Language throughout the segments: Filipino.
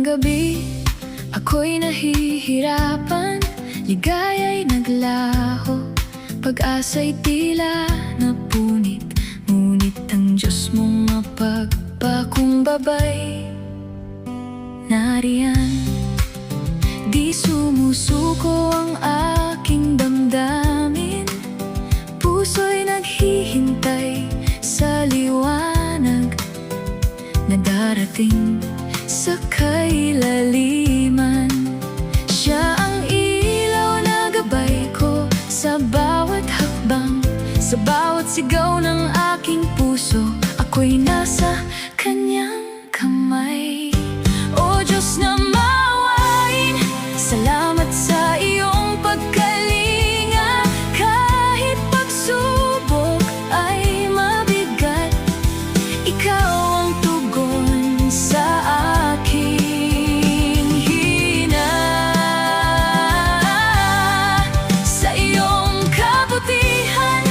gabi, ako'y nahihirapan. Ligaya'y naglaho, pag-asa'y tila napunit. Ngunit ang Diyos mong mapagpakumbabay nariyan. Di sumusuko ang aking damdamin, puso'y naghihintay sa liwanag na darating sa kailaliman. Siya ang ilaw na gabay ko sa bawat hakbang, sa bawat sigaw ng aking puso. Ako'y nasa kanyang kamay. O Diyos na maawain, salamat sa iyong pagkalinga. Kahit pagsubok ay mabigat, ikaw ang tugon sa aking hina. Sa iyong kabutihan,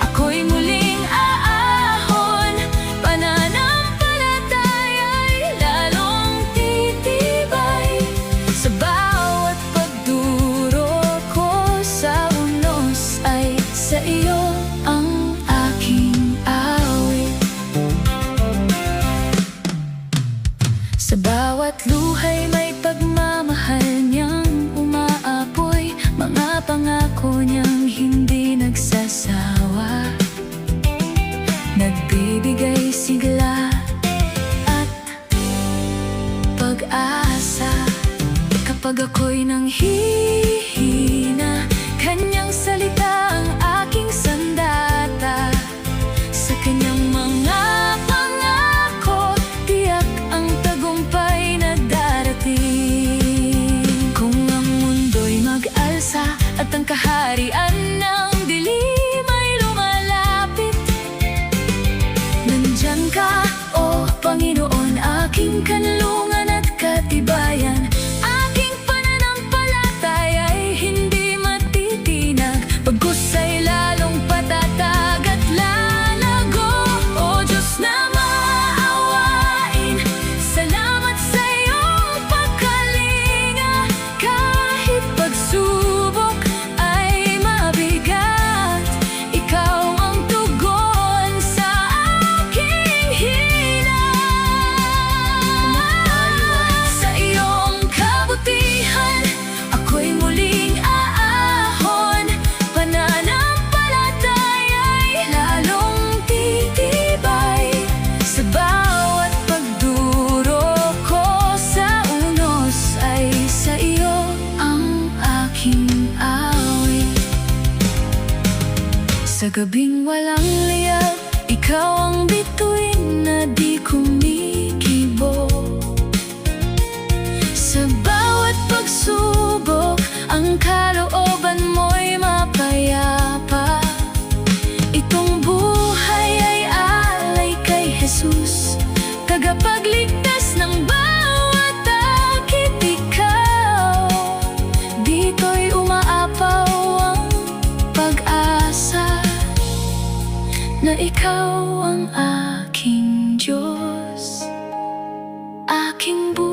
ako'y muling aahon. Pananampalataya'y lalong titibay. Sa bawat pagduro ko sa unos ay sa iyo ang aking awit. Sa bawat luhay may pagmamahal niyang umaapoy, mga pangako niyang hindi nagsasawa. Nagbibigay sigla at pag-asa kapag ako'y nanghihina. Kanyang salita ang aking sandata, sa kanyang mga pangako tiyak ang tagumpay na darating. Kung ang mundo'y mag-alsa at ang kaharian ng dilim ay lumalapit, nandyan ka, o Panginoon, aking kanlungan at katibayan. Aking pananampalataya ay hindi matitinag, bagkus ay lalong patatag at lalago. O Diyos na maawain, salamat sa iyong pagkalinga. Kahit pagsubok ay mabigat, ikaw ang tugon sa aking hina. Sa iyong kabutihan, ako'y muling aahon. Pananampalataya'y lalong titibay. Sa bawat pagduro ko sa unos ay sa iyo ang aking awit. Sa gabing walang liyab, ikaw ang bituin na di kumikibo. Sa bawat pagsubok, ang kalooban mo'y mapayapa. Itong buhay ay alay kay Jesus, tagapagligtas ng bawat akit. Ikaw, dito'y umaapaw ang pag-asa na ikaw ang aking Diyos, aking buhay.